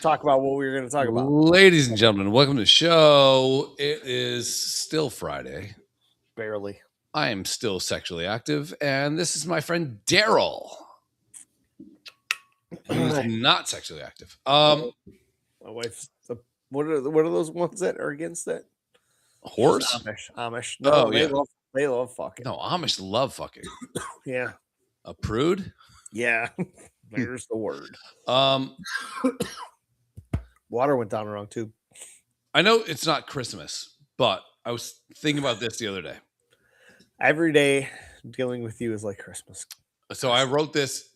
talk about what we were going to talk about. Ladies and gentlemen, welcome to the show. It is still Friday. Barely. I am still sexually active, and this is my friend Daryl, who's not sexually active. My wife's. What are those ones that are against that? Horse? Amish. No, yeah. They love fucking. No, Amish love fucking. Yeah. A prude? Yeah. There's the word. Water went down wrong too. I know it's not Christmas, but I was thinking about this the other day. Every day dealing with you is like Christmas. So I wrote this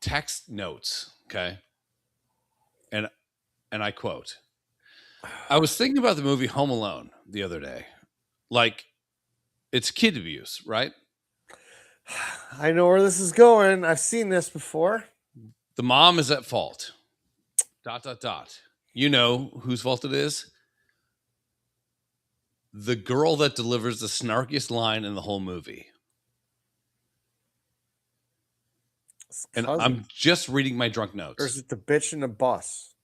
text notes, okay? And I quote, I was thinking about the movie Home Alone the other day. Like, it's kid abuse, right? I know where this is going. I've seen this before. The mom is at fault. ... You know whose fault it is? The girl that delivers the snarkiest line in the whole movie. And I'm just reading my drunk notes. Or is it the bitch in the bus?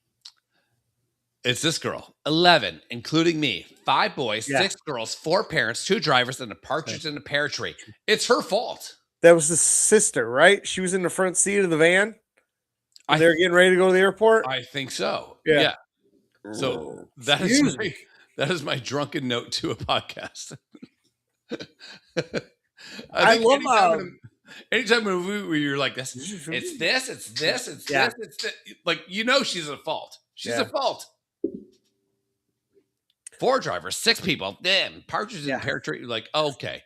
It's this girl. 11, including me. 5 boys, 6 girls, 4 parents, 2 drivers, and a partridge in a pear tree. It's her fault. That was the sister, right? She was in the front seat of the van. They were getting ready to go to the airport. I think so. Yeah. So that is my drunken note to a podcast. I love anytime a movie where you're like this, it's this. Like, you know, she's at fault. She's at fault. 4 drivers, 6 people, damn, partridge in pear tree. Like, okay.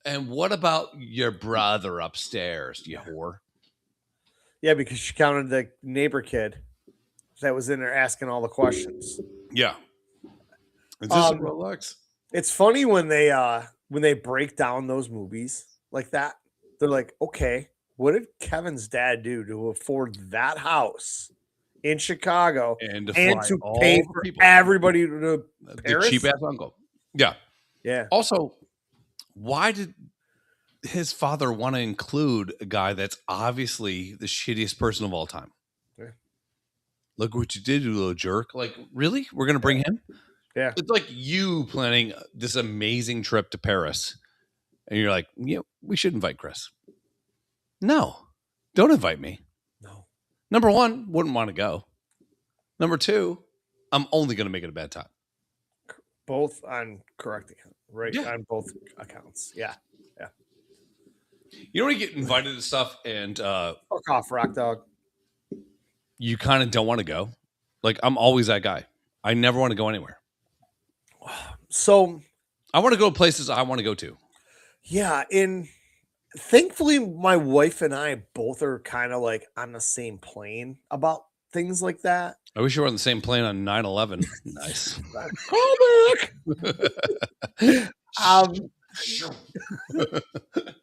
And what about your brother upstairs, you whore? Yeah, because she counted the neighbor kid that was in there asking all the questions. Yeah. Is this a Rolex? It's funny when they break down those movies like that. They're like, okay, what did Kevin's dad do to afford that house in Chicago and to pay for everybody to Paris? The cheap ass uncle. Yeah. Yeah. Also, why did his father want to include a guy that's obviously the shittiest person of all time? Yeah. Look what you did, you little jerk. Like, really? We're going to bring him? Yeah. It's like you planning this amazing trip to Paris. And you're like, yeah, we should invite Chris. No, don't invite me. No. Number 1, wouldn't want to go. Number 2, I'm only going to make it a bad time. Both on correct account, right? Yeah. On both accounts. Yeah. Yeah. You know when you get invited to stuff and fuck off, Rock Dog. You kind of don't want to go. Like, I'm always that guy. I never want to go anywhere. So I want to go to places I want to go to. Yeah, and thankfully my wife and I both are kind of like on the same plane about things like that. I wish you were on the same plane on 9/11. Nice.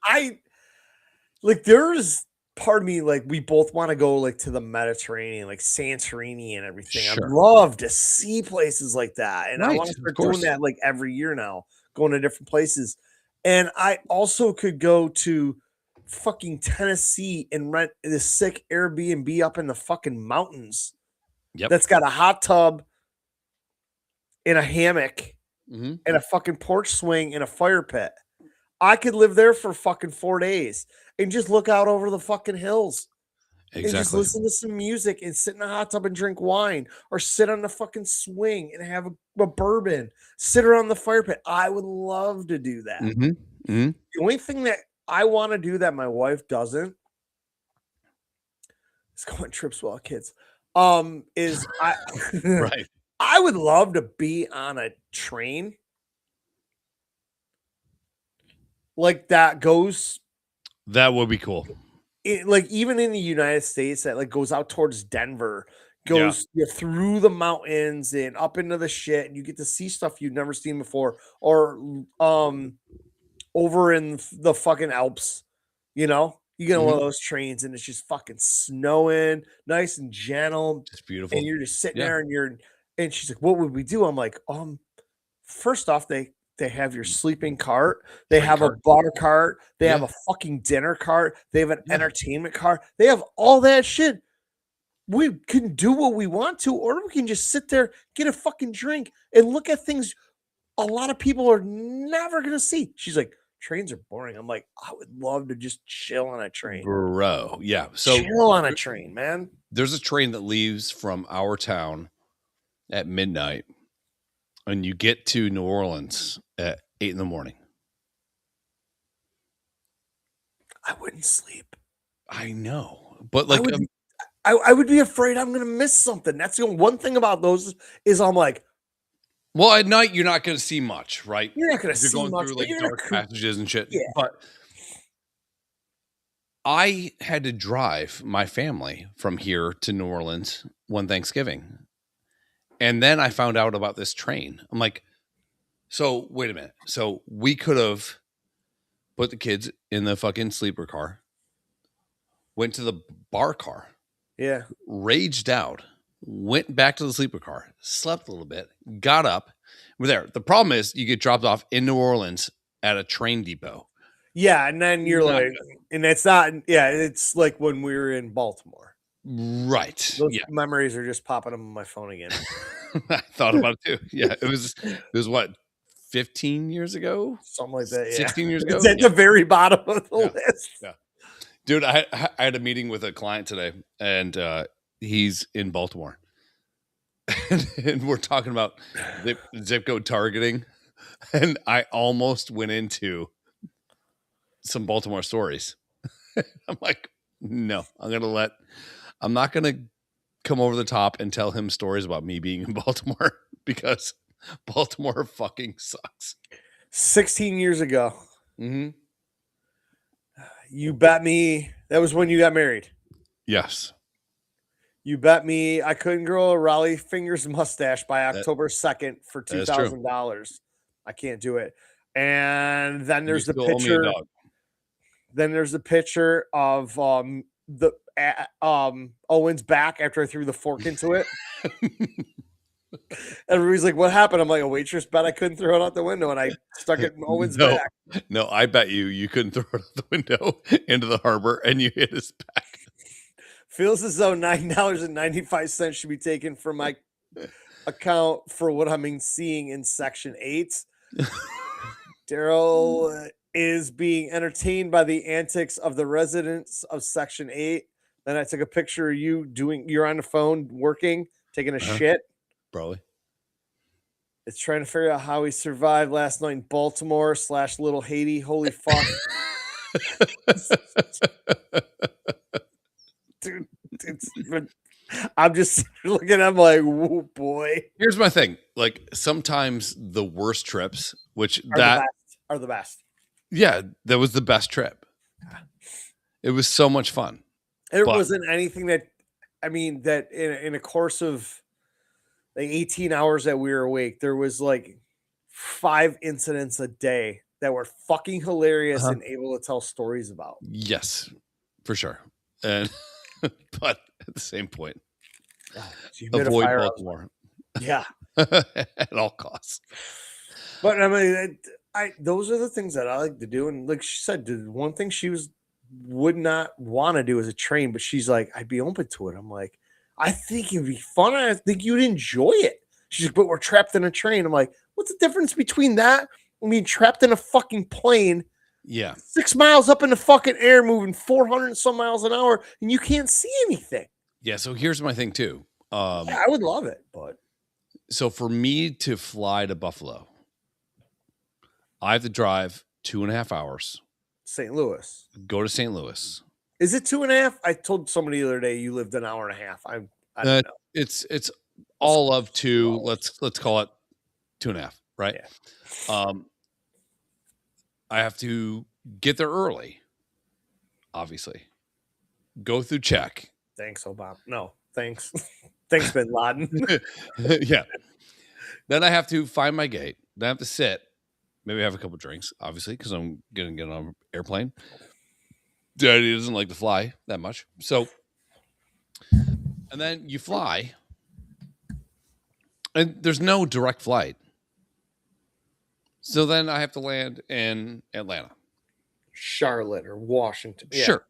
I like there's part of me like we both want to go like to the Mediterranean, like Santorini and everything. Sure. I'd love to see places like that, and right, I want to start doing that like every year now, going to different places. And I also could go to fucking Tennessee and rent this sick Airbnb up in the fucking mountains. Yep. That's got a hot tub and a hammock and a fucking porch swing and a fire pit. I could live there for fucking 4 days and just look out over the fucking hills. Exactly. And just listen to some music and sit in a hot tub and drink wine or sit on the fucking swing and have a bourbon, sit around the fire pit. I would love to do that. The only thing that I want to do that my wife doesn't is go on trips with all kids. Is I right. I would love to be on a train like that goes. That would be cool. Like even in the United States, that like goes out towards Denver, goes through the mountains and up into the shit, and you get to see stuff you've never seen before, or over in the fucking Alps, you know, you get on one of those trains and it's just fucking snowing, nice and gentle. It's beautiful, and you're just sitting there, and she's like, "What would we do?" I'm like, first off, they have your sleeping cart. They have a butter cart. They have a fucking dinner cart. They have an entertainment cart. They have all that shit. we can do what we want to, or we can just sit there, get a fucking drink, and look at things a lot of people are never gonna see. She's like, trains are boring. I'm like, I would love to just chill on a train. Bro. Yeah. So Chill on a train, man. there's a train that leaves from our town at midnight, and you get to New Orleans at 8 in the morning. I wouldn't sleep. I know, but I like, would I would be afraid I'm gonna miss something. That's the one thing about those is I'm like, well, at night you're not going to see much, right? you're not gonna You're see going much, through but like you're dark gonna passages and shit. yeah. But I had to drive my family from here to New Orleans one Thanksgiving. And then I found out about this train. I'm like, so wait a minute. So we could have put the kids in the fucking sleeper car, went to the bar car, Yeah. raged out, went back to the sleeper car, slept a little bit, got up. We're there. The problem is you get dropped off in New Orleans at a train depot. Yeah, and then you're Not like, and it's not, yeah, it's like when we were in Baltimore. Right. Those Yeah. memories are just popping up on my phone again. I thought about it too. Yeah. It was what, 15 years ago? Something like that. Yeah. 16 years ago? It's at the very bottom of the Yeah. list. Yeah. Dude, I had a meeting with a client today, and he's in Baltimore. And we're talking about zip code targeting. And I almost went into some Baltimore stories. I'm like, no, I'm not going to come over the top and tell him stories about me being in Baltimore because Baltimore fucking sucks. 16 years ago. Mm-hmm. You bet me that was when you got married. Yes. You bet me I couldn't grow a Raleigh Fingers mustache by October 2nd for $2,000. I can't do it. And then there's the picture. Then there's the picture of Owen's back after I threw the fork into it. Everybody's like, "What happened?" I'm like, "A waitress bet I couldn't throw it out the window, and I stuck it in Owen's back." No, I bet you couldn't throw it out the window into the harbor, and you hit his back. Feels as though $9.95 should be taken from my account for what I'm seeing in Section 8. Daryl is being entertained by the antics of the residents of Section 8. Then I took a picture of you're on the phone working, taking a shit. Probably. It's trying to figure out how he survived last night in Baltimore / Little Haiti. Holy fuck. Dude, I'm just looking at him like, whoa, boy. Here's my thing. Like, sometimes the worst trips, which are the best. Yeah, that was the best trip. It was so much fun. It wasn't anything that in a course of like 18 hours that we were awake, there was like 5 incidents a day that were fucking hilarious and able to tell stories about. Yes, for sure. And but at the same point, avoid Baltimore. Yeah. At all costs. But I mean, those are the things that I like to do. And like she said, the one thing she would not want to do is a train, but she's like, I'd be open to it. I'm like, I think it'd be fun. I think you'd enjoy it. She's like, but we're trapped in a train. I'm like, what's the difference between that and being trapped in a fucking plane? Yeah. 6 miles up in the fucking air, moving 400 and some miles an hour, and you can't see anything. Yeah. So here's my thing too. I would love it, but so for me to fly to Buffalo, I have to drive 2.5 hours. St. Louis. Go to St. Louis. Is it 2.5? I told somebody the other day you lived an hour and a half. I don't know. It's all of 2. Let's call it 2.5, right? Yeah. I have to get there early, obviously. Go through check. Thanks, Obama. No, thanks. Thanks, Bin Laden. Yeah. Then I have to find my gate. Then I have to sit. Maybe have a couple drinks, obviously, because I'm going to get on an airplane. Daddy doesn't like to fly that much. So, and then you fly. And there's no direct flight. So then I have to land in Atlanta. Charlotte or Washington. Yeah. Sure.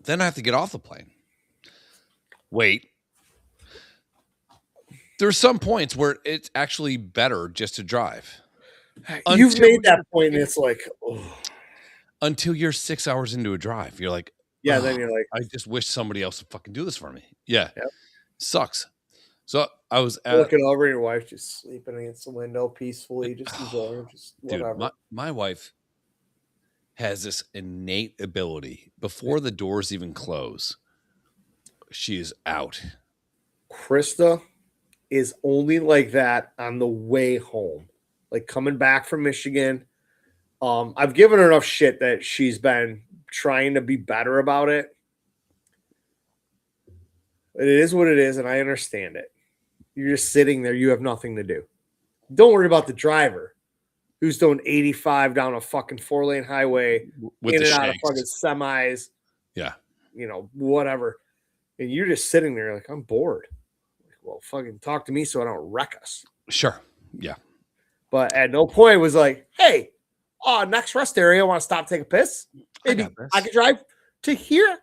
Then I have to get off the plane. Wait. There's some points where it's actually better just to drive. You've made that point, and it's like, oh. Until you're 6 hours into a drive, you're like, yeah. Then you're like, I just wish somebody else would fucking do this for me. Yeah, yep. Sucks. So I was looking over your wife just sleeping against the window peacefully, just enjoying, just whatever. Dude, my wife has this innate ability before the doors even close. She is out. Krista is only like that on the way home, like coming back from Michigan. I've given her enough shit that she's been trying to be better about it. It is what it is, and I understand it. You're just sitting there. You have nothing to do. Don't worry about the driver who's doing 85 down a fucking 4-lane highway with in the and out of shanks. fucking semis. Yeah. You know, whatever. And you're just sitting there like, I'm bored. Like, well, fucking talk to me so I don't wreck us. Sure. Yeah. But at no point was like, hey, next rest area, I want to stop, take a piss. Maybe I could drive to here.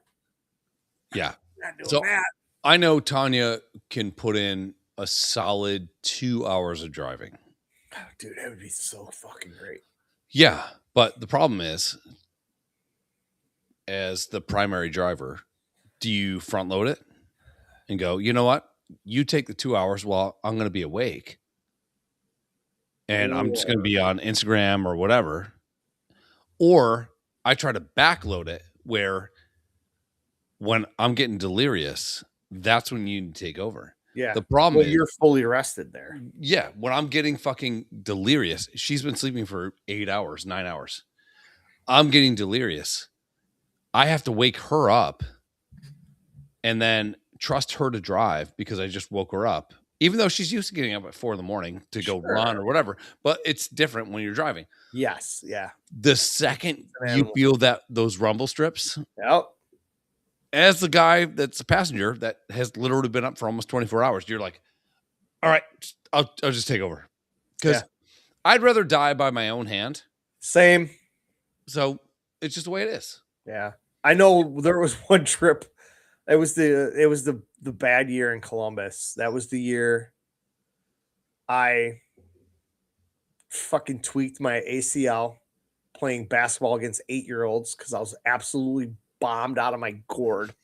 Yeah. Not doing that. I know Tanya can put in a solid 2 hours of driving. Oh, dude, that would be so fucking great. Yeah. But the problem is, as the primary driver, do you front load it and go, you know what? You take the 2 hours while I'm going to be awake. And I'm just going to be on Instagram or whatever. Or I try to backload it where when I'm getting delirious, that's when you need to take over. Yeah. The problem is you're fully rested there. Yeah. When I'm getting fucking delirious, she's been sleeping for 8 hours, 9 hours. I'm getting delirious. I have to wake her up and then trust her to drive because I just woke her up. Even though she's used to getting up at 4 a.m. to go run or whatever, but it's different when you're driving. Yes, yeah. The second you feel those rumble strips, yep. As the guy that's a passenger that has literally been up for almost 24 hours, you're like, all right, I'll just take over. Because I'd rather die by my own hand. Same. So it's just the way it is. Yeah. I know there was one trip. It was the bad year in Columbus. That was the year I fucking tweaked my ACL playing basketball against 8-year-olds because I was absolutely bombed out of my gourd.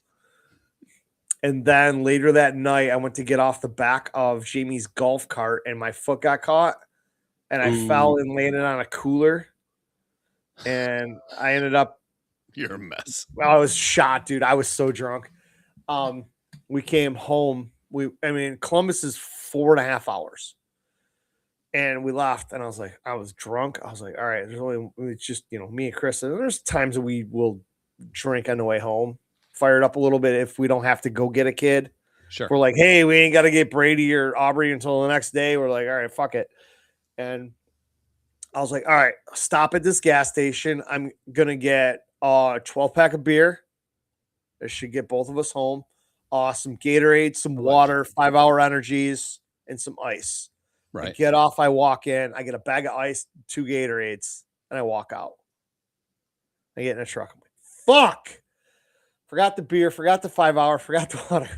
And then later that night, I went to get off the back of Jamie's golf cart and my foot got caught and I fell and landed on a cooler. And I ended up. You're a mess. I was shot, dude. I was so drunk. We came home. Columbus is 4.5 hours. And we left, and I was drunk. I was like, all right, it's just, me and Chris. And there's times that we will drink on the way home, fire it up a little bit if we don't have to go get a kid. Sure. We're like, hey, we ain't got to get Brady or Aubrey until the next day. We're like, all right, fuck it. And I was like, all right, stop at this gas station. I'm going to get a 12-pack of beer. That should get both of us home. Some Gatorade, some water, 5-hour energies, and some ice. Right. I get off, I walk in, I get a bag of ice, 2 Gatorades, and I walk out. I get in a truck. I'm like, fuck. Forgot the beer, forgot the 5-hour, forgot the water.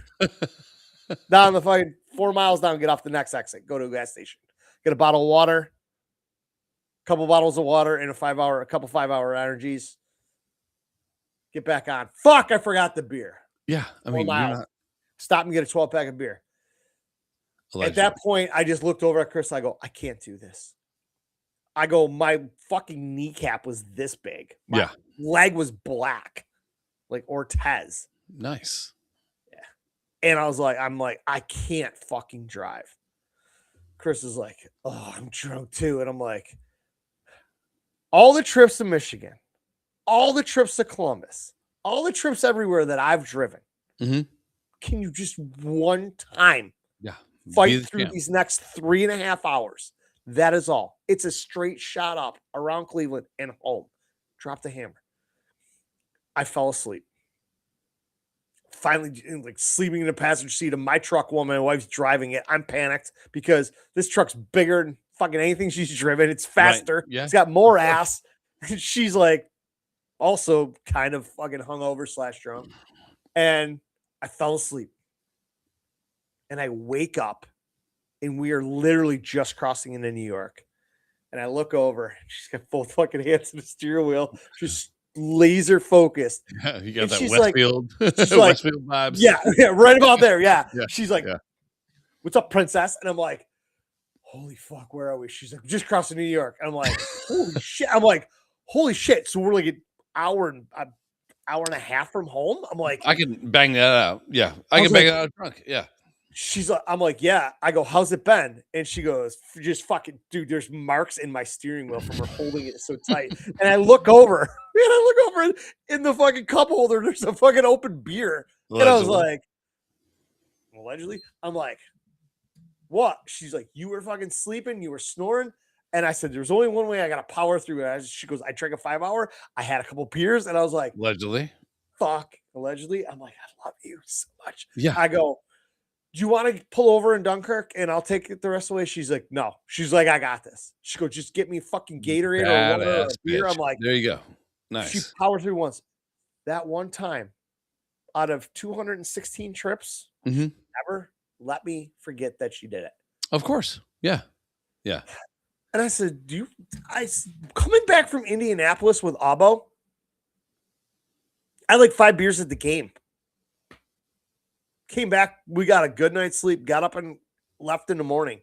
Down the fucking 4 miles down, get off the next exit, go to a gas station. Get a bottle of water, a couple bottles of water, and a couple 5-hour energies. Get back on. Fuck, I forgot the beer. Yeah. I mean, stop and get a 12-pack of beer. Allegedly. At that point, I just looked over at Chris. I go, I can't do this. I go, my fucking kneecap was this big. My leg was black, like Ortez. Nice. Yeah. And I was like, I can't fucking drive. Chris is like, oh, I'm drunk too. And I'm like, all the trips to Michigan, all the trips to Columbus, all the trips everywhere that I've driven, can you just one time fight through these next 3.5 hours? That is all. It's a straight shot up around Cleveland and home. Drop the hammer. I fell asleep. Finally, like sleeping in the passenger seat of my truck while my wife's driving it. I'm panicked because this truck's bigger than fucking anything she's driven. It's faster. Right. Yeah. It's got more ass. She's like, also kind of fucking hungover / drunk. And I fell asleep. And I wake up and we are literally just crossing into New York. And I look over, she's got both fucking hands on the steering wheel, just laser focused. Yeah, you got And that she's like, Westfield, she's like, Westfield vibes. yeah, right about there. Yeah. Yeah, She's like, yeah. what's up, princess? And I'm like, holy fuck, where are we? She's like, just crossing New York. And I'm like, holy shit. I'm like, holy shit. So we're like an hour and a half from home. I'm like, I can bang that out. Yeah, I can bang that out drunk. Yeah. She's like, I'm like, yeah. I go, how's it been? And she goes, just fucking, dude, there's marks in my steering wheel from her holding it so tight. And I look over, and I look over in the fucking cup holder, there's a fucking open beer. Allegedly. And I was like, allegedly? I'm like, what? She's like, you were fucking sleeping, you were snoring. And I said, there's only one way I got to power through it. She goes, I drank a 5-hour. I had a couple beers. And I was like, allegedly. Fuck. Allegedly. I'm like, I love you so much. Yeah. I go, do you want to pull over in Dunkirk and I'll take it the rest of the way? She's like, no. She's like, I got this. She goes, just get me fucking Gatorade or water or a beer. Bitch. I'm like, there you go. Nice. She powered through once. That one time out of 216 trips, she never let me forget that she did it. Of course. Yeah. Yeah. And I said, coming back from Indianapolis with Abo, I had like 5 beers at the game. Came back, we got a good night's sleep, got up and left in the morning.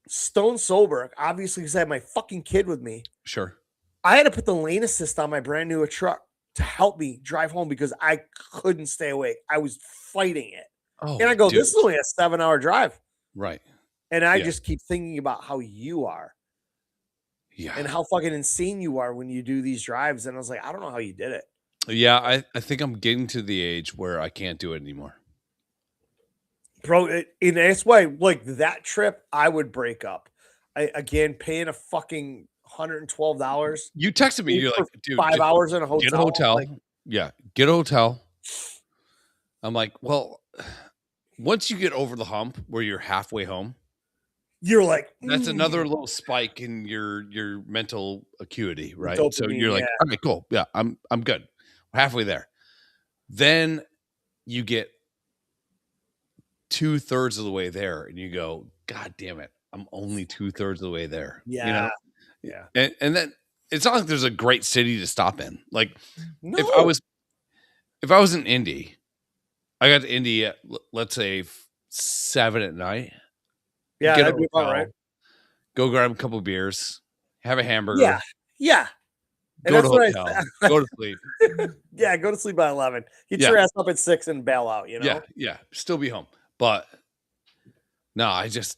Stone sober, obviously, because I had my fucking kid with me. Sure. I had to put the lane assist on my brand new truck to help me drive home because I couldn't stay awake. I was fighting it. Oh, and I go, dude. this is only a 7-hour drive. Right. And I just keep thinking about how you are. Yeah. And how fucking insane you are when you do these drives. And I was like, I don't know how you did it. Yeah, I think I'm getting to the age where I can't do it anymore. Bro, and that's why, like, that trip, I would break up. Again, paying a fucking $112. You texted me, you're like, dude, 5 hours in a hotel. Get a hotel. Like, yeah, get a hotel. I'm like, well, once you get over the hump where you're halfway home, you're like, that's another little spike in your mental acuity, right? Dopamine, so you're like, all right, cool. Yeah, I'm good. We're halfway there. Then you get 2/3 of the way there and you go, God damn it. I'm only 2/3 of the way there. Yeah. You know? Yeah. And then it's not like there's a great city to stop in. Like no. if I was in Indy, I got to Indy at, let's say 7 at night. Yeah, get a that'd be hotel, about right. Go grab a couple beers, have a hamburger. Yeah. Yeah. Go to hotel. Go to sleep. Yeah, go to sleep by 11. Get your ass up at 6 and bail out, you know? Yeah, yeah. Still be home. But no, I just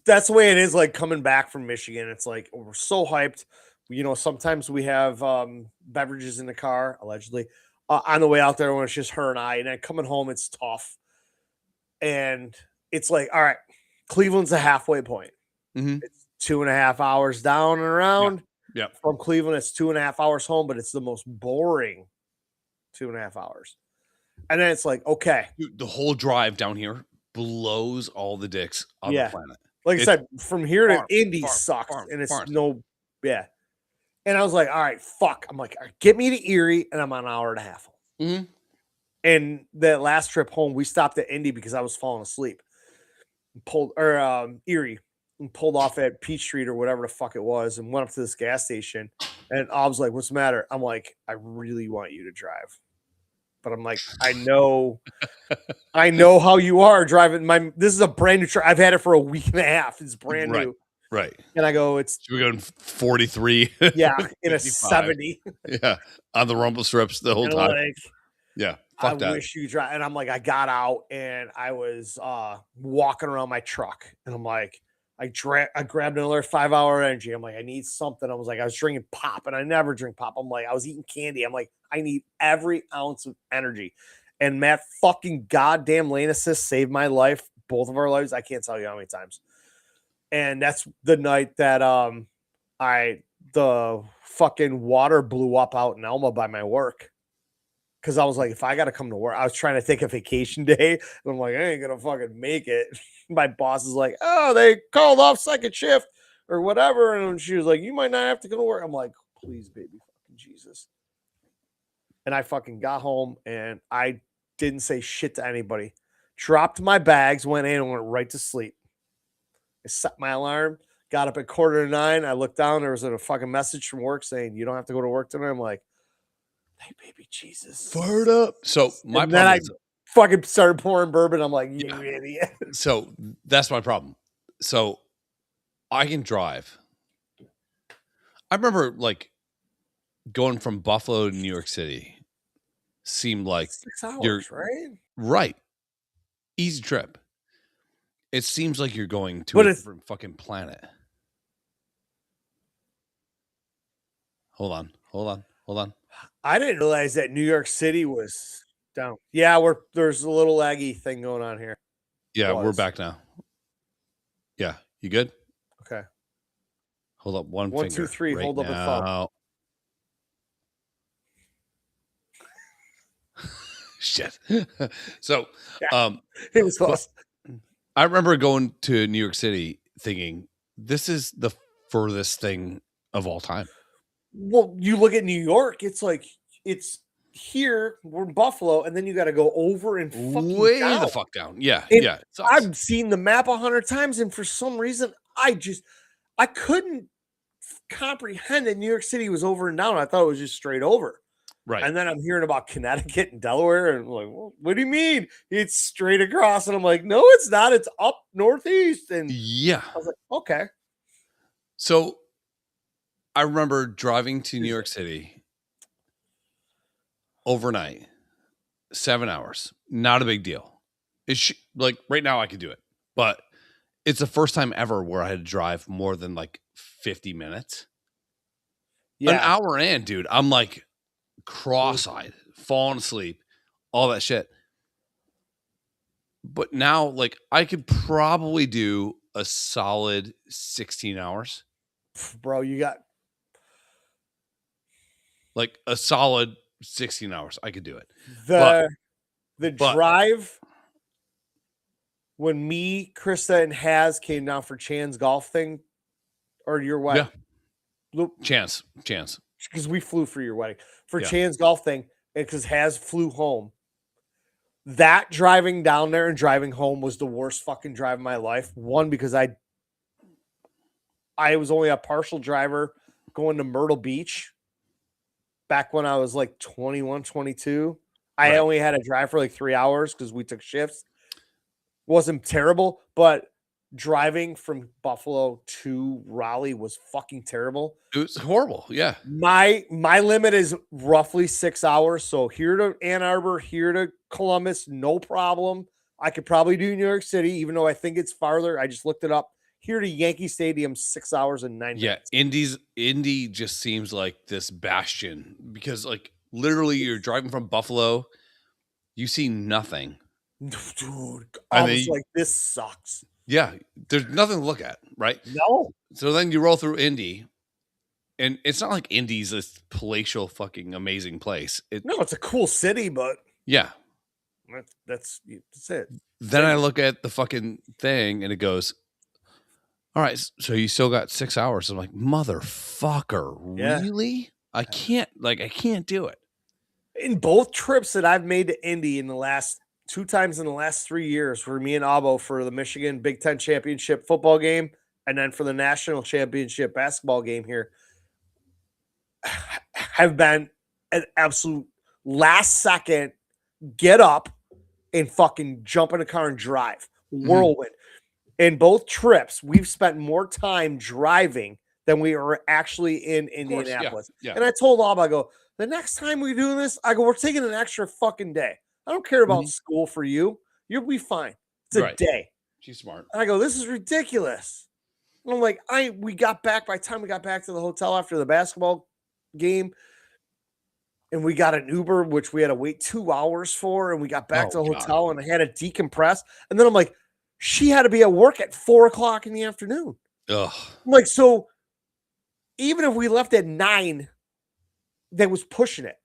that's the way it is, like coming back from Michigan. It's like we're so hyped. You know, sometimes we have beverages in the car, allegedly, on the way out there when it's just her and I. And then coming home, it's tough. And it's like, all right, Cleveland's a halfway point. It's 2.5 hours down and around. Yeah. From Cleveland, it's 2.5 hours home, but it's the most boring 2.5 hours. And then it's like, okay. Dude, the whole drive down here blows all the dicks on the planet. Like I said, from here to Indy sucks. And it's And I was like, all right, fuck. I'm like, all right, get me to Erie, and I'm on an hour and a half home. And that last trip home, we stopped at Indy because I was falling asleep. Erie. And pulled off at Peach Street or whatever the fuck it was and went up to this gas station. And I was like, what's the matter? I'm like, I really want you to drive. But I'm like, I know how you are driving. This is a brand new truck. I've had it for a week and a half. It's brand new. Right. And I go, we're going 43. Yeah, in a 70. Yeah. On the rumble strips the whole time. Like, yeah. I wish you drive. And I'm like, I got out and I was walking around my truck. And I'm like, I grabbed another 5-hour energy. I'm like, I need something. I was drinking pop and I never drink pop. I'm like, I was eating candy. I'm like, I need every ounce of energy. And Matt fucking goddamn lane assist saved my life. Both of our lives. I can't tell you how many times. And that's the night that the fucking water blew up out in Elma by my work. Cause I was like, if I got to come to work, I was trying to take a vacation day. And I'm like, I ain't gonna fucking make it. My boss is like, oh, they called off second shift or whatever. And she was like, you might not have to go to work. I'm like, please, baby, fucking Jesus. And I fucking got home and I didn't say shit to anybody. Dropped my bags, went in and went right to sleep. I set my alarm, got up at 8:45. I looked down, there was a fucking message from work saying, you don't have to go to work tonight. I'm like, hey, baby Jesus. Fired up. So my and then problem I is, fucking started pouring bourbon. I'm like, you yeah. idiot. So that's my problem. So I can drive. I remember like going from Buffalo to New York City seemed like 6 you're hours, right? right. Easy trip. It seems like you're going to But a it's different fucking planet. Hold on. I didn't realize that New York City was down. Yeah, there's a little laggy thing going on here. Yeah, we're Was. back now. Yeah, you good? Okay. Hold up one 1, 2, finger 3. right Hold up a thumb. now. Shit. So, Yeah, it was but awesome. I remember going to New York City thinking, this is the furthest thing of all time. Well, you look at New York, it's like it's here, we're in Buffalo, and then you got to go over and fucking Way down. the fuck down. Yeah, And yeah. It sucks. I've seen the map 100 times, and for some reason, I couldn't comprehend that New York City was over and down. I thought it was just straight over. Right. And then I'm hearing about Connecticut and Delaware, and I'm like, well, what do you mean? It's straight across. And I'm like, no, it's not. It's up northeast. And Yeah. I was like, okay. So I remember driving to New York City overnight, 7 hours. Not a big deal. Like right now I could do it, but it's the first time ever where I had to drive more than like 50 minutes. An Yeah. hour in, dude. I'm like cross-eyed, falling asleep, all that shit. But now, like, I could probably do a solid 16 hours. Bro, you got Like a solid 16 hours. I could do it. the But drive when me, Krista, and Haz came down for Chan's golf thing or your wedding. yeah, chance. Because we flew for your wedding. For Yeah. Chan's golf thing, and because Haz flew home. That driving down there and driving home was the worst fucking drive of my life. One, because I was only a partial driver going to Myrtle Beach back when I was like 21, 22. I Right. only had to drive for like 3 hours because we took shifts. Wasn't terrible, but driving from Buffalo to Raleigh was fucking terrible. It was horrible. Yeah. My limit is roughly 6 hours. So here to Ann Arbor, here to Columbus, no problem. I could probably do New York City, even though I think it's farther. I just looked it up. Here to Yankee Stadium, 6 hours and 9 minutes. Indy just seems like this bastion because like literally you're driving from Buffalo, you see nothing. Dude, I was like, this sucks. Yeah, there's nothing to look at, right? No. So then you roll through Indy, and it's not like Indy's this palatial fucking amazing place. No, it's a cool city, but yeah, that's it. Then I look at the fucking thing, and it goes, all right, so you still got 6 hours. I'm like, motherfucker, Yeah. really? I can't do it. In both trips that I've made to Indy in the last 2 times in the last 3 years, for me and Abo for the Michigan Big Ten Championship football game, and then for the national championship basketball game here, have been an absolute last second get up and fucking jump in a car and drive. Whirlwind. In both trips, we've spent more time driving than we were actually in Indianapolis. Yeah. And I told Abo, I go, the next time we do this, I go, we're taking an extra fucking day. I don't care about school for you. You'll be fine. It's a day. She's smart. And I go, this is ridiculous. And I'm like, we got back by the time we got back to the hotel after the basketball game, and we got an Uber, which we had to wait 2 hours for, and we got back to the hotel and I had to decompress. And then I'm like, she had to be at work at 4:00 in the afternoon. Ugh. I'm like, so even if we left at 9, that was pushing it.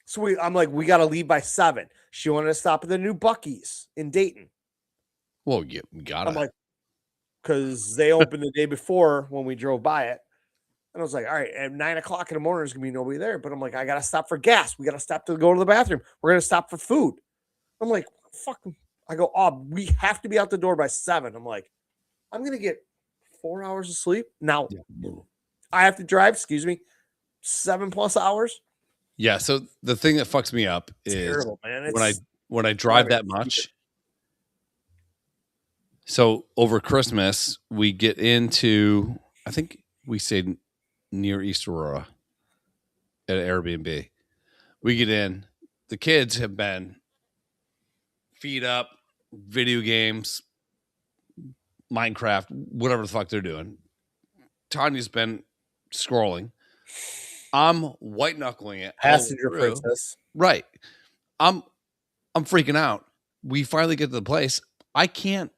So I'm like, we got to leave by 7. She wanted to stop at the new Buc-ee's in Dayton. Well, we got it. I'm like, because they opened the day before when we drove by it. And I was like, all right, at 9 o'clock in the morning, there's gonna be nobody there. But I'm like, I gotta stop for gas. We gotta stop to go to the bathroom. We're gonna stop for food. I'm like, fuck. I go, oh, we have to be out the door by 7. I'm like, I'm gonna get 4 hours of sleep. Now I have to drive, excuse me, 7+ hours. Yeah. So the thing that fucks me up It's is terrible, man. when I drive that much. So over Christmas, we get into, I think we stayed near East Aurora at an Airbnb. We get in, the kids have been feet up, video games, Minecraft, whatever the fuck they're doing. Tanya's been scrolling. I'm white knuckling it. Passenger princess. Right. I'm freaking out. We finally get to the place. I can't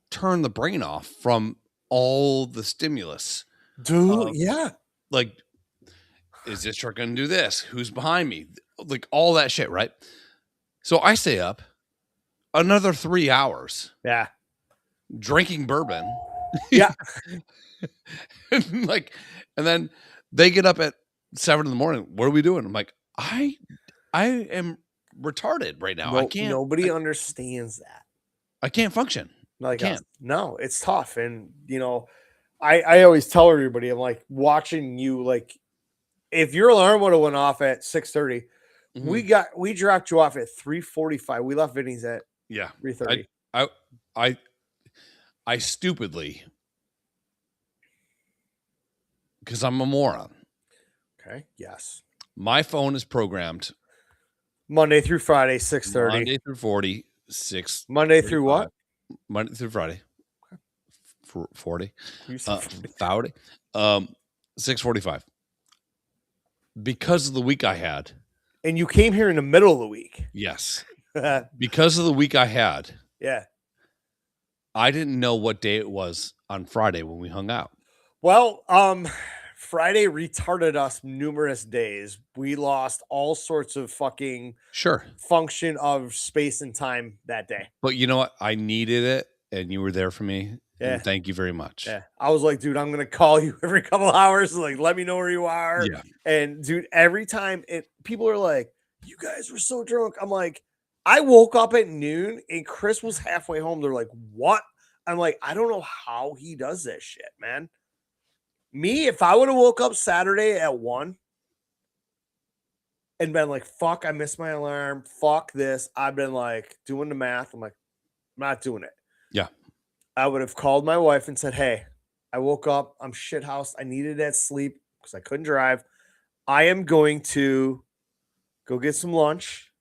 turn the brain off from all the stimulus. Dude, yeah. Like, is this truck gonna do this? Who's behind me? Like all that shit, right? So I stay up another 3 hours. Yeah. Drinking bourbon. Yeah. and then they get up at 7 in the morning. What are we doing? I'm like, I am retarded right now. I can't. Nobody understands that. I can't function. Like, I can't. No, it's tough. And, I always tell everybody, I'm like, watching you, like, if your alarm would have went off at 6:30, we dropped you off at 3:45. We left Vinny's at 3:30. I stupidly, because I'm a moron. Okay. Yes. My phone is programmed Monday through Friday, 6:30. Monday through 6. Monday through what? Monday through Friday. 40. You said 40. 6:45. Because of the week I had. And you came here in the middle of the week. Yes. Because of the week I had. Yeah. I didn't know what day it was on Friday when we hung out. Well, Friday retarded us numerous days. We lost all sorts of fucking function of space and time that day. But you know what? I needed it, and you were there for me. Yeah. And thank you very much. Yeah. I was like, dude, I'm going to call you every couple of hours. Like, let me know where you are. Yeah. And dude, every time people are like, you guys were so drunk. I'm like, I woke up at noon and Chris was halfway home. They're like, what? I'm like, I don't know how he does this shit, man. Me, if I would have woke up Saturday at 1 and been like, fuck, I missed my alarm. Fuck this. I've been like doing the math. I'm like, I'm not doing it. Yeah. I would have called my wife and said, hey, I woke up. I'm shithoused. I needed that sleep because I couldn't drive. I am going to go get some lunch,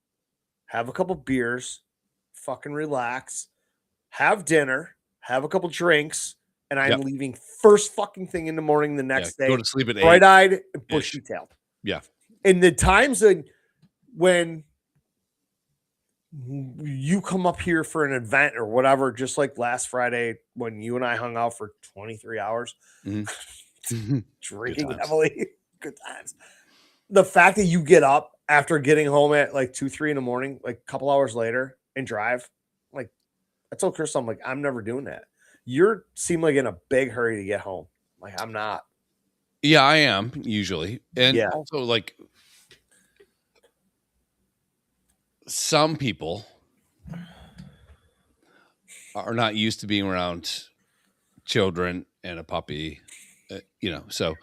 have a couple beers, fucking relax, have dinner, have a couple drinks, and I'm leaving first fucking thing in the morning the next day. Go to sleep at 8. Bright-eyed and bushy-tailed. Yeah. In the times when you come up here for an event or whatever, just like last Friday when you and I hung out for 23 hours, drinking heavily, good times. The fact that you get up after getting home at like 2, 3 in the morning, like a couple hours later and drive, like I told Chris, I'm like, I'm never doing that. You seem like in a big hurry to get home. Like I'm not. Yeah, I am usually. And also like some people are not used to being around children and a puppy, so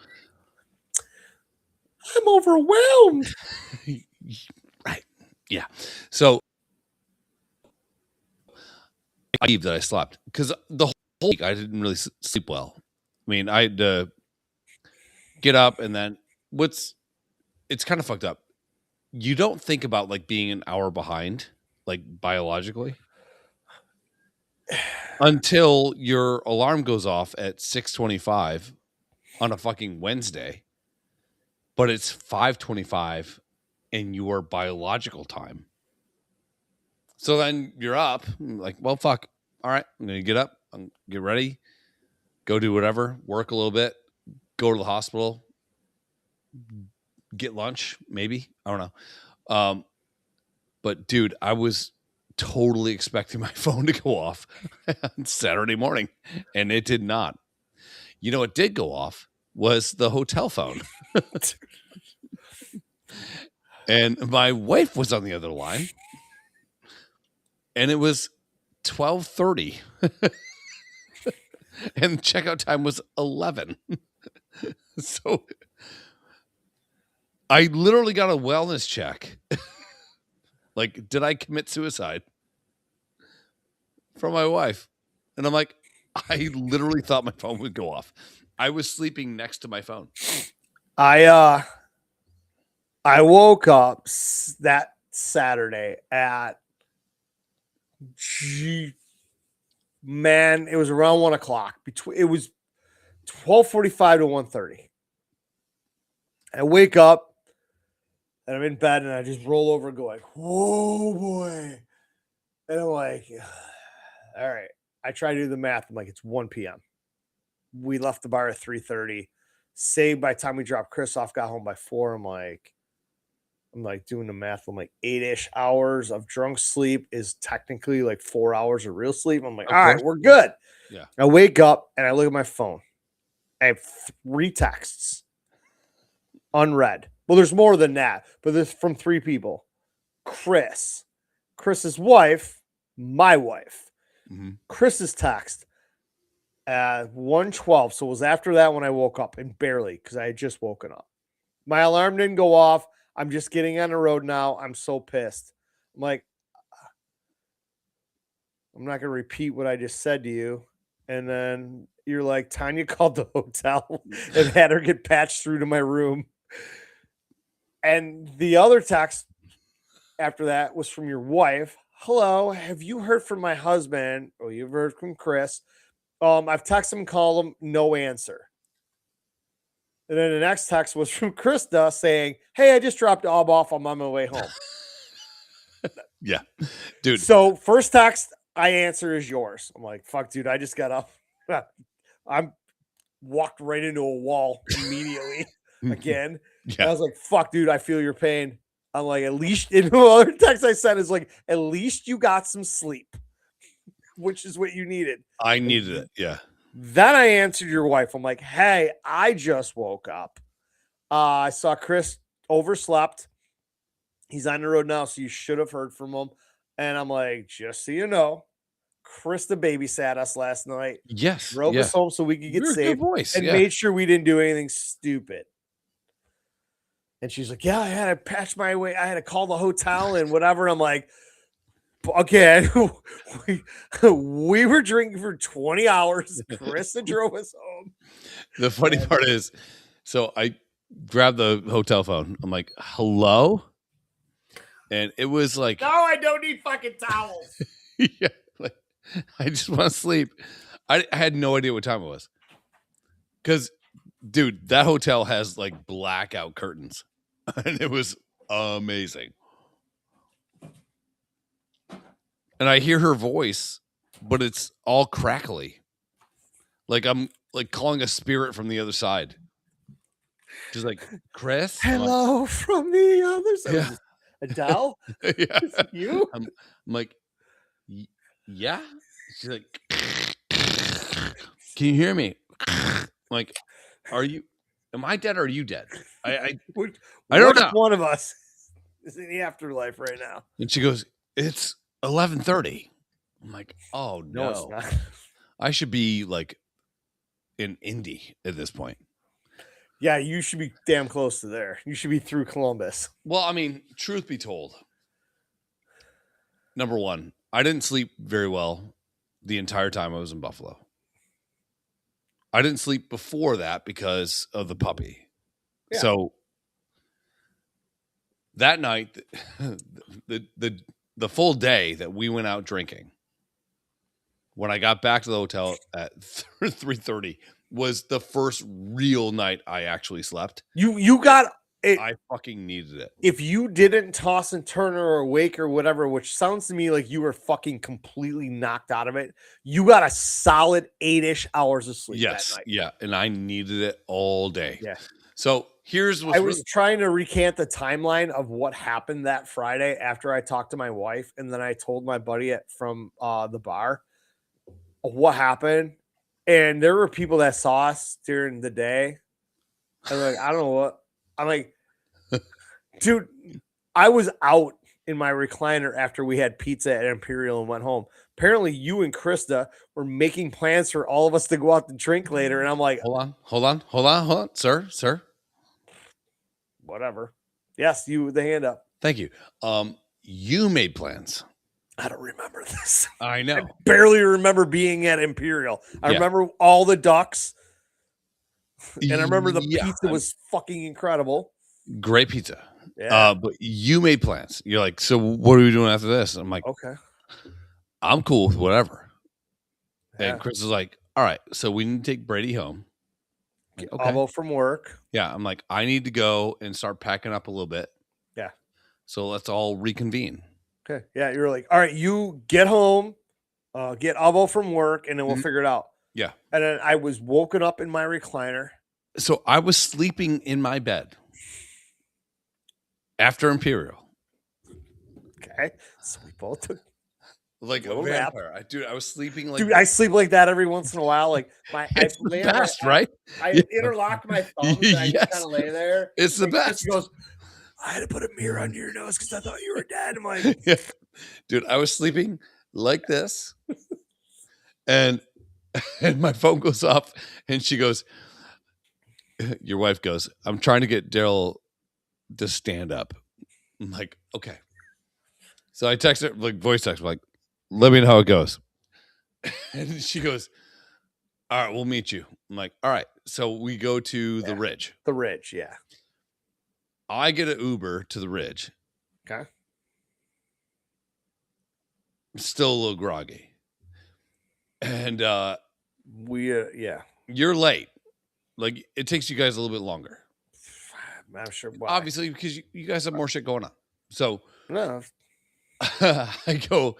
I'm overwhelmed. Right. Yeah. So I believe that I slept because the whole week I didn't really sleep well. I mean, I had to get up and then it's kind of fucked up. You don't think about like being an hour behind, like biologically, until your alarm goes off at 6:25 on a fucking Wednesday, but it's 5:25 in your biological time. So then you're up, like, well, fuck. All right, I'm gonna get up, get ready, go do whatever, work a little bit, go to the hospital, get lunch, maybe. I don't know. But dude, I was totally expecting my phone to go off on Saturday morning, and it did not. You know, it did go off was the hotel phone. And my wife was on the other line. And it was 12:30. And checkout time was 11. So I literally got a wellness check. Like, did I commit suicide? From my wife. And I'm like, I literally thought my phone would go off. I was sleeping next to my phone. I woke up that Saturday at it was around 1:00. It was 12:45 to 1:30. I wake up and I'm in bed and I just roll over and go like, whoa boy. And I'm like, all right. I try to do the math. I'm like, it's 1 p.m. We left the bar at 3:30. Say by the time we dropped Chris off, got home by 4. I'm like doing the math. I'm like 8-ish hours of drunk sleep is technically like 4 hours of real sleep. I'm like, all right, we're good. Yeah. I wake up and I look at my phone. I have 3 texts unread. Well, there's more than that, but this from 3 people. Chris's wife, my wife. Mm-hmm. Chris's text at 1:12. So it was after that when I woke up, and barely, because I had just woken up. My alarm didn't go off. I'm just getting on the road now. I'm so pissed. I'm like, I'm not going to repeat what I just said to you. And then you're like, Tanya called the hotel and had her get patched through to my room. And the other text after that was from your wife. Hello, have you heard from my husband? Oh, you've heard from Chris. I've texted him, called him, no answer. And then the next text was from Krista saying, hey, I just dropped Ob off. I'm on my way home. Yeah, dude. So first text I answer is yours. I'm like, fuck, dude, I just got up. I'm walked right into a wall immediately again. Yeah. I was like, fuck, dude, I feel your pain. I'm like, at least, in the other text I sent is like, at least you got some sleep, which is what you needed. I needed it. Yeah. Then I answered your wife. I'm like, hey, I just woke up. I saw Chris overslept. He's on the road now, so you should have heard from him. And I'm like, just so you know, Krista babysat us last night. Yes. Drove us home so we could get safe. And made sure we didn't do anything stupid. And she's like, yeah, I had to patch my way. I had to call the hotel and whatever. I'm like, okay, we were drinking for 20 hours. Krista drove us home. The funny part is, so I grabbed the hotel phone. I'm like, hello? And it was like, no, I don't need fucking towels. Yeah, like, I just want to sleep. I had no idea what time it was. Because, dude, that hotel has like blackout curtains. And it was amazing. And I hear her voice, but it's all crackly. Like I'm like calling a spirit from the other side. She's like, Chris? Hello from the other side. Yeah. Adele? Yeah. Is it you? I'm like, yeah. She's like, can you hear me? I'm like, am I dead or are you dead? I don't know. One of us is in the afterlife right now. And she goes, it's 11:30. I'm like, oh no. It's not. I should be like in Indy at this point. Yeah, you should be damn close to there. You should be through Columbus. Well, I mean, truth be told, number one, I didn't sleep very well the entire time I was in Buffalo. I didn't sleep before that because of the puppy. Yeah. So that night, the full day that we went out drinking, when I got back to the hotel at 3:30, was the first real night I actually slept. You got it. I fucking needed it. If you didn't toss and turn or awake or whatever, which sounds to me like you were fucking completely knocked out of it, you got a solid 8-ish hours of sleep. Yes, that night. Yeah, and I needed it all day. Yeah. So here's what I was trying to recant the timeline of what happened that Friday after I talked to my wife, and then I told my buddy from the bar what happened. And there were people that saw us during the day I'm like, I don't know what. I'm like, dude, I was out in my recliner after we had pizza at Imperial and went home. Apparently, you and Krista were making plans for all of us to go out to drink later, and I'm like, hold on, sir. whatever. Yes, you with the hand up. Thank you. You made plans. I don't remember this. I know. I barely remember being at Imperial. I remember all the ducks, and I remember the pizza was fucking incredible. Great pizza. Yeah. But you made plans. You're like, so what are we doing after this? I'm like, okay, I'm cool with whatever. Yeah. And Chris is like, all right, so we need to take Brady home. Like, okay. Avo from work. Yeah, I'm like, I need to go and start packing up a little bit. Yeah. So let's all reconvene. Okay. Yeah, you're like, all right, you get home, get Avo from work, and then we'll figure it out. Yeah. And then I was woken up in my recliner. So I was sleeping in my bed after Imperial. Okay. So we both took like a vampire. I was sleeping like. Dude, I sleep like that every once in a while. Like it's the best, right? I interlock my thumbs and I just kind of lay there. It's the best. She goes, I had to put a mirror under your nose because I thought you were dead. I'm like, dude, I was sleeping like this, and my phone goes off, and she goes, your wife goes, I'm trying to get Daryl to stand up. I'm like, okay. So I text her, like voice text, like, let me know how it goes. And she goes, all right, we'll meet you. I'm like, all right. So we go to the Ridge. The Ridge, yeah. I get an Uber to the Ridge. Okay. I'm still a little groggy. And you're late. Like, it takes you guys a little bit longer. I'm sure why. Obviously, because you guys have more shit going on. So no. I go,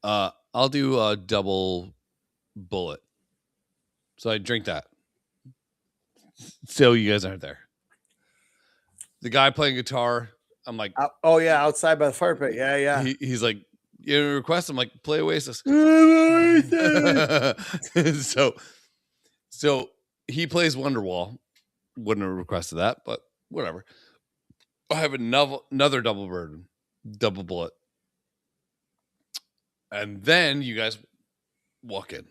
I'll do a double bullet. So I drink that. Still, you guys aren't there. The guy playing guitar, I'm like, oh yeah, outside by the fire pit. Yeah. He's like, you have a request? I'm like, play Oasis. so he plays Wonderwall. Wouldn't have requested that, but whatever. I have another double bullet. And then you guys walk in. Do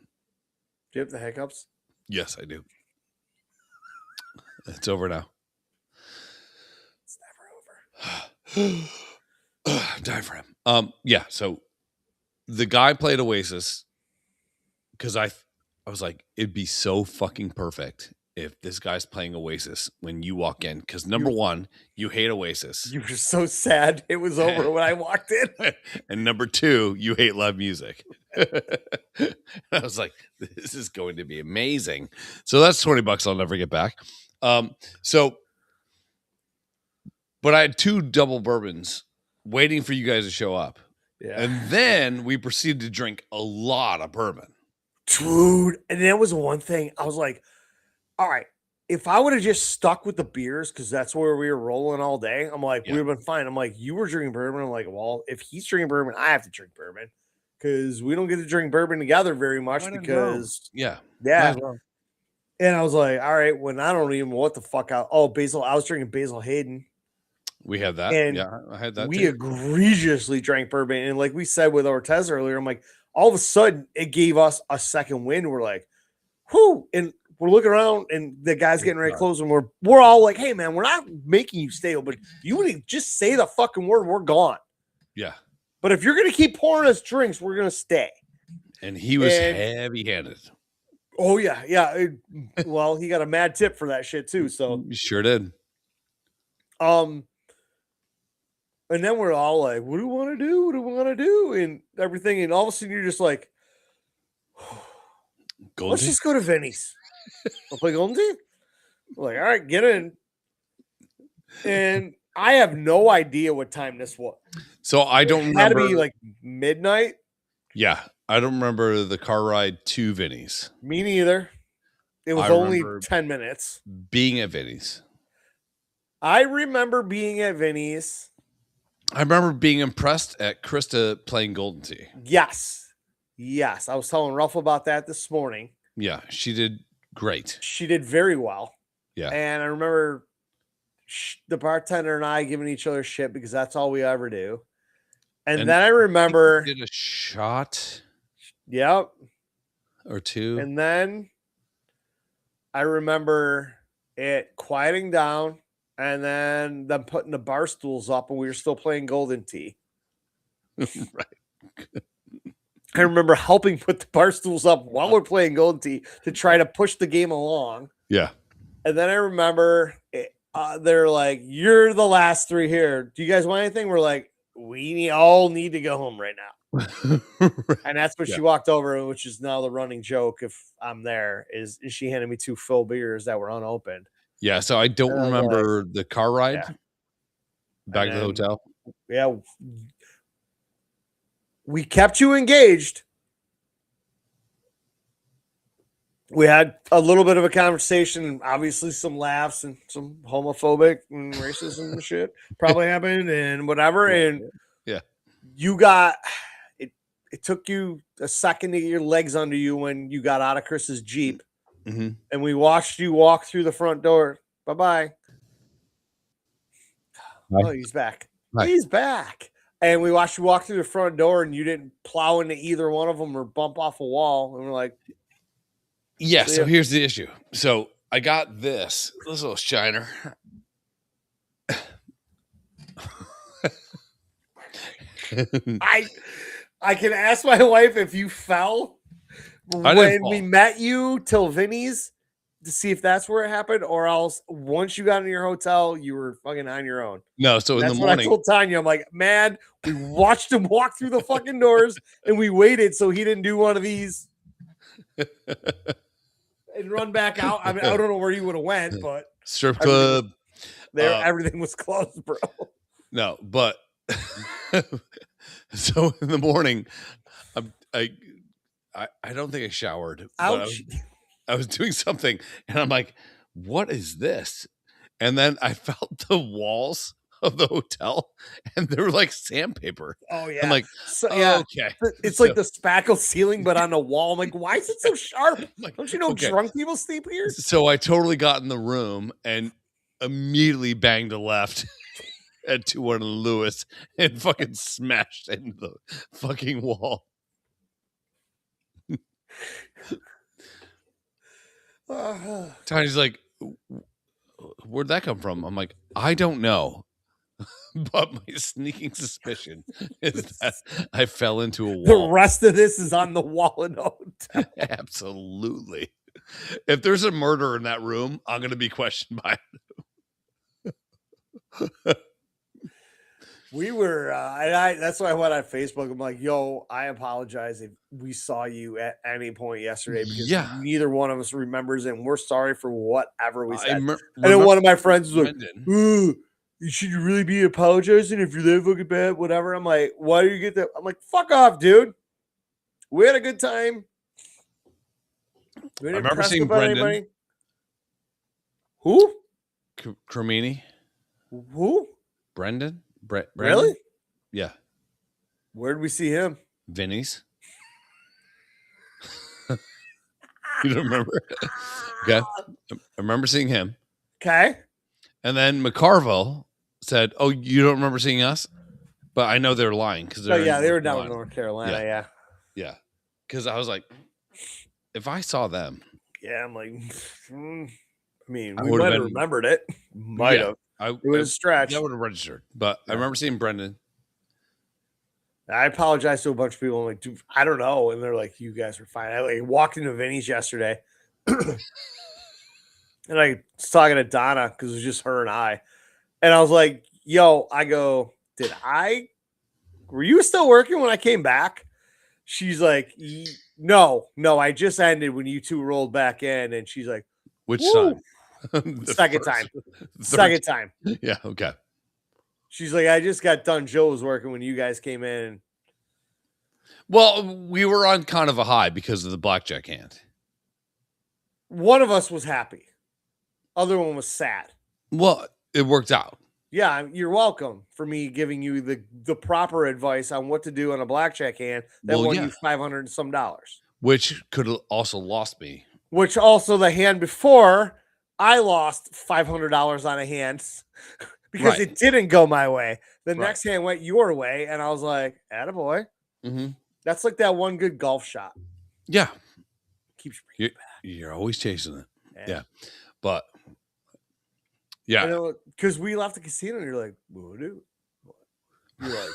you have the hiccups? Yes, I do. It's over now. It's never over. Diaphragm. Yeah, so the guy played Oasis because I was like, it'd be so fucking perfect if this guy's playing Oasis when you walk in. Because number one, you hate Oasis. You were so sad it was over when I walked in. And number two, you hate live music. I was like, this is going to be amazing. So that's $20 I'll never get back. But I had 2 double bourbons waiting for you guys to show up. Yeah. And then we proceeded to drink a lot of bourbon. Dude. And that was one thing. I was like, all right, if I would have just stuck with the beers, because that's where we were rolling all day, I'm like, we would have been fine. I'm like, you were drinking bourbon. I'm like, well, if he's drinking bourbon, I have to drink bourbon because we don't get to drink bourbon together very much because. Yeah. And I was like, all right, when I don't even know what the fuck Basil. I was drinking Basil Hayden. We had that. And yeah, I had that. We egregiously drank bourbon. And like we said with Ortez earlier, I'm like, all of a sudden it gave us a second wind. We're like, whoo. And we're looking around and the guy's getting ready to close. And we're all like, hey, man, we're not making you stay. But you would just say the fucking word. We're gone. Yeah. But if you're going to keep pouring us drinks, we're going to stay. And he was heavy-handed. Oh, yeah. Yeah. Well, he got a mad tip for that shit, too. So you sure did. And then we're all like, what do we want to do? What do we want to do? And everything. And all of a sudden, you're just like, let's just go to Vinny's. I'll play Golden Tee. Like, all right, get in. And I have no idea what time this was. So I don't remember. It had to be like midnight. Yeah. I don't remember the car ride to Vinny's. Me neither. It was only 10 minutes. Being at Vinny's. I remember being at Vinny's. I remember being impressed at Krista playing Golden Tee. Yes. Yes. I was telling Ruff about that this morning. Yeah. She did great. She did very well. Yeah. And I remember the bartender and I giving each other shit because that's all we ever do. And then I remember did a shot. Yep. Or two. And then I remember it quieting down and then them putting the bar stools up and we were still playing Golden Tee. Right. I remember helping put the bar stools up while we're playing Golden Tee to try to push the game along. Yeah. And then I remember they're like, "You're the last three here. Do you guys want anything?" We're like, "We all need to go home right now." And that's when she walked over, which is now the running joke. If I'm there, is she handed me 2 full beers that were unopened. Yeah. So I don't remember the car ride back to the hotel. Yeah. We kept you engaged. We had a little bit of a conversation, obviously some laughs and some homophobic and racism and shit probably happened and whatever. And you got it. It took you a second to get your legs under you when you got out of Chris's Jeep, and we watched you walk through the front door. Bye-bye. Oh, he's back. Bye. He's back. And we watched you walk through the front door, and you didn't plow into either one of them or bump off a wall. And we're like, yeah. So here's the issue. So I got this little shiner. I can ask my wife if you fell when we met you till Vinny's to see if that's where it happened, or else once you got into your hotel, you were fucking on your own. No, so in the morning, I told Tanya, I'm like, man, we watched him walk through the fucking doors, and we waited so he didn't do one of these and run back out. I mean, I don't know where he would have went, but strip club, everything was closed, bro. No, but so in the morning, I don't think I showered. Ouch. I was doing something and I'm like, what is this? And then I felt the walls of the hotel and they were like sandpaper. Oh, yeah. I'm like, okay. It's like the spackle ceiling, but on the wall. I'm like, why is it so sharp? Like, don't you know drunk people sleep here? So I totally got in the room and immediately banged a left at 2-1 Lewis and fucking smashed into the fucking wall. Tiny's like, where'd that come from? I'm like, I don't know. But my sneaking suspicion is that I fell into a wall. The rest of this is on the wall in the hotel. Absolutely. If there's a murder in that room, I'm going to be questioned by it. We were, and that's why I went on Facebook. I'm like, yo, I apologize if we saw you at any point yesterday because neither one of us remembers it. And we're sorry for whatever we said. And then one of my friends was like, ooh, should you really be apologizing if you're that fucking bad? Whatever. I'm like, why do you get that? I'm like, fuck off, dude. We had a good time. I remember seeing Brendan. Anybody. Who? Cremini. Who? Brendan. Really? Yeah. Where did we see him? Vinny's. You don't remember? Okay. I remember seeing him. Okay. And then McCarville said, "Oh, you don't remember seeing us?" But I know they're lying because they were down in North Carolina. Yeah. Because I was like, if I saw them, I'm like, I mean, we might have remembered it. Might have. It was a stretch. That would have registered. But I remember seeing Brendan. I apologize to a bunch of people. I'm like, dude, I don't know. And they're like, you guys are fine. I walked into Vinny's yesterday. And I was talking to Donna because it was just her and I. And I was like, yo, were you still working when I came back? She's like, no, I just ended when you two rolled back in. And she's like, which time? Second time. Yeah, okay. She's like, I just got done. Joe was working when you guys came in. Well, we were on kind of a high because of the blackjack hand. One of us was happy. Other one was sad. Well, it worked out. Yeah, you're welcome for me giving you the proper advice on what to do on a blackjack hand that won you $500 and some. Which could have also lost me. Which also the hand before, I lost $500 on a hand because Right. it didn't go my way. The Right. next hand went your way, and I was like, "Attaboy." That's like that one good golf shot. Yeah. Keeps You're, bringing it back. you're always chasing it. Yeah. Yeah. But yeah. Because we left the casino, and you're like, "What do?" You're like,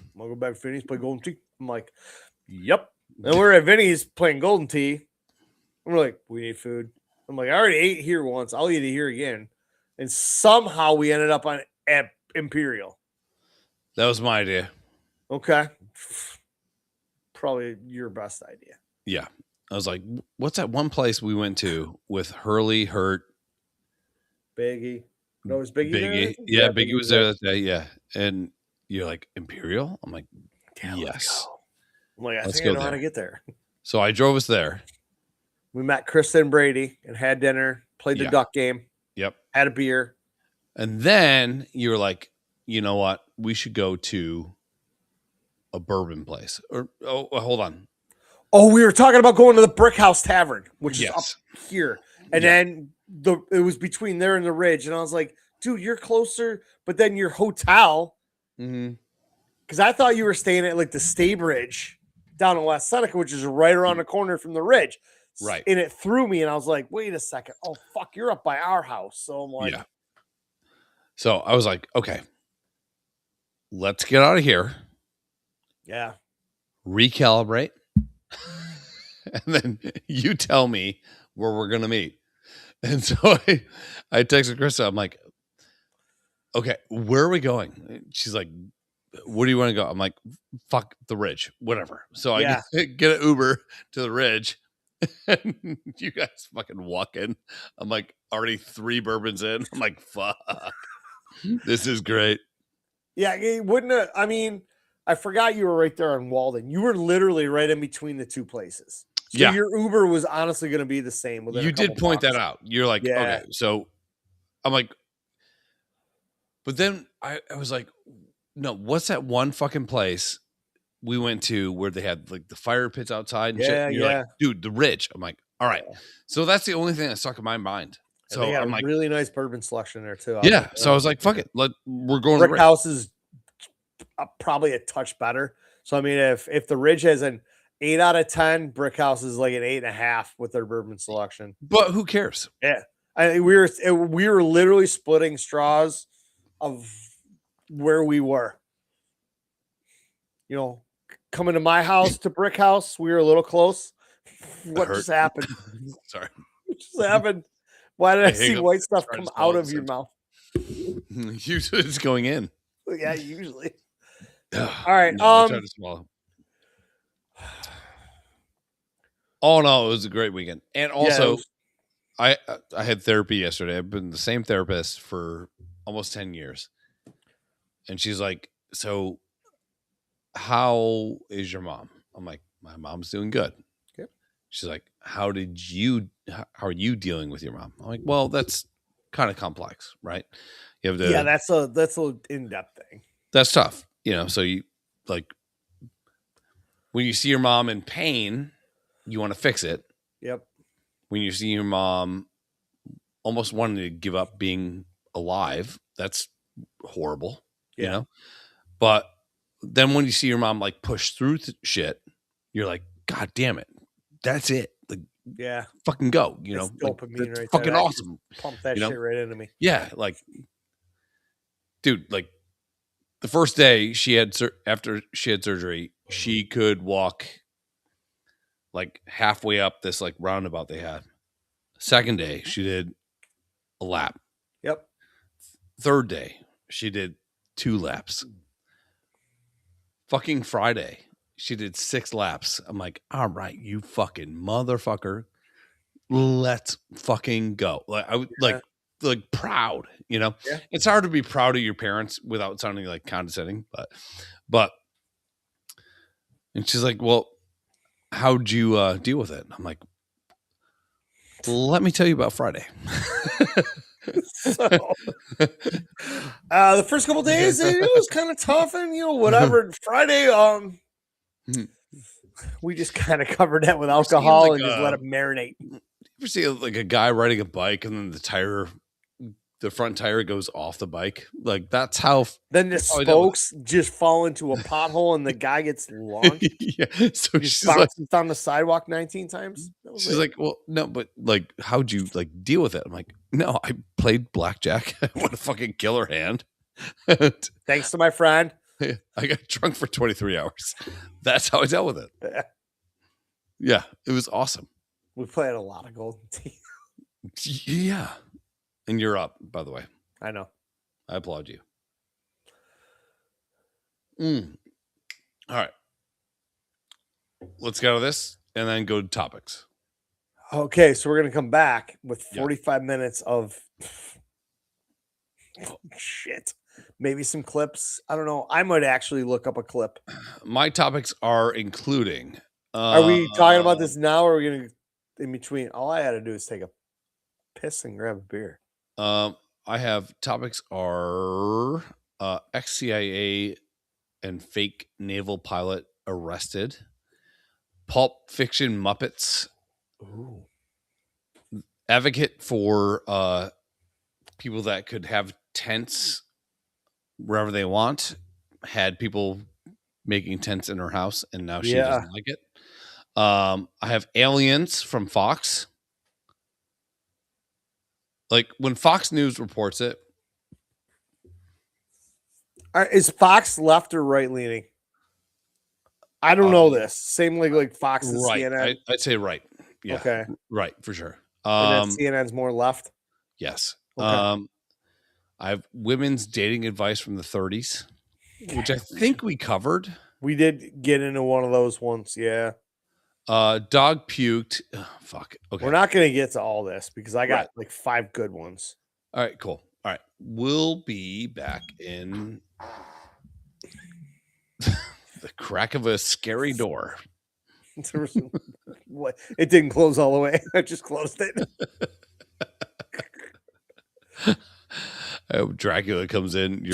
"I'm gonna go back to Vinny's, play Golden Tee." I'm like, "Yep." And we're at Vinny's playing Golden Tee. And we're like, "We need food." I'm like, "I already ate here once. I'll eat it here again." And somehow we ended up at Imperial. That was my idea. Okay. Probably your best idea. Yeah. I was like, what's that one place we went to with Hurley, Hurt? Biggie. No, was Biggie there? Biggie. Yeah, Biggie was there that day. Yeah. And you're like, Imperial? I'm like, yeah, yes. I'm like, I think I know how to get there. So I drove us there. We met Krista and Brady and had dinner, played the duck game. Yep. Had a beer. And then you were like, you know what? We should go to a bourbon place. Or hold on. Oh, we were talking about going to the Brick House Tavern, which is up here. And then it was between there and the Ridge. And I was like, dude, you're closer. But then your hotel, because I thought you were staying at like the Staybridge down in West Seneca, which is right around the corner from the Ridge. Right. And it threw me. And I was like, wait a second. Oh, fuck, you're up by our house. So I'm like, yeah. So I was like, okay, let's get out of here. Yeah. Recalibrate. And then you tell me where we're going to meet. And so I texted Krista. I'm like, okay, where are we going? She's like, where do you want to go? I'm like, fuck the Ridge, whatever. So I get an Uber to the Ridge. And you guys fucking walk in. I'm like, already 3 bourbons in. I'm like, fuck. This is great. Yeah, it wouldn't have, I mean, I forgot you were right there on Walden. You were literally right in between the two places. So your Uber was honestly going to be the same. You did point that out. You're like, okay. So I'm like, but then I was like, no, what's that one fucking place we went to where they had like the fire pits outside and shit? And you're like, dude, the Ridge. I'm like, all right. So that's the only thing that stuck in my mind. And so I'm like, really nice bourbon selection there too. Yeah. So I was like, fuck it. We're going to Brick House is probably a touch better. So I mean, if the Ridge has an 8 out of 10, Brick House is like an 8.5 with their bourbon selection. But who cares? Yeah. We were literally splitting straws of where we were. You know, coming to my house to Brick House, we were a little close. What just happened? Sorry. What just happened? Why did I see white stuff come out of your mouth? Usually it's going in. Yeah, usually. All right. Try to swallow. Oh no, it was a great weekend. And also I had therapy yesterday. I've been the same therapist for almost 10 years. And she's like, so how is your mom? I'm like, my mom's doing good. Okay. She's like, how are you dealing with your mom? I'm like, well, that's kind of complex, right? You have to, that's a in-depth thing. That's tough. You know, so you like when you see your mom in pain, you want to fix it. Yep. When you see your mom almost wanting to give up being alive, that's horrible, you know? But then when you see your mom like push through shit, you're like, God damn it. That's it. Like, fucking go, you know? Dopamine that's right fucking there. awesome. Pump that shit right into me. Yeah. Like, dude, like the first day after she had surgery, she could walk like halfway up this like roundabout they had. Second day, she did a lap. Yep. Third day, she did 2 laps. Fucking Friday, she did 6 laps. I'm like, all right, you fucking motherfucker. Let's fucking go. Like I like proud, you know? Yeah. It's hard to be proud of your parents without sounding like condescending, but and she's like, well, how'd you deal with it? I'm like, let me tell you about Friday. So, the first couple days it was kind of tough, and whatever. Friday, we just kind of covered that with alcohol and just let it marinate. ever see like a guy riding a bike and then the front tire goes off the bike? Like that's how. Then the That's how I dealt with spokes just fall into a pothole and the guy gets launched. it. Yeah. So Just she's like, bounces down the sidewalk 19 times. That was she's it. like, well, no, but like, how'd you like deal with it? I'm like, no, I played blackjack. I want to fucking kill her hand. Thanks to my friend. I got drunk for 23 hours. That's how I dealt with it. Yeah, it was awesome. We played a lot of Golden Tee. Yeah. And you're up, by the way. I know. I applaud you. All right. Let's get out of this and then go to topics. Okay, so we're going to come back with 45 minutes of shit. Maybe some clips. I don't know. I might actually look up a clip. My topics are including. Are we talking about this now, or are we going to in between? All I had to do is take a piss and grab a beer. I have topics are ex-CIA and fake naval pilot arrested. Pulp Fiction Muppets. Ooh. Advocate for people that could have tents wherever they want. Had people making tents in her house, and now she doesn't like it. I have Aliens from Fox. Like when Fox News reports it. Is Fox left or right leaning? I don't know this. Same like Fox and right. CNN. I'd say right. Yeah. Okay. Right, for sure. And then CNN's more left? Yes. Okay. I have women's dating advice from the 30s, which I think we covered. We did get into one of those once, yeah. Dog puked. Oh, fuck. Okay. We're not going to get to all this because I got like 5 good ones. All right, cool. All right. We'll be back in the crack of a scary door. It didn't close all the way. I just closed it. I hope Dracula comes in.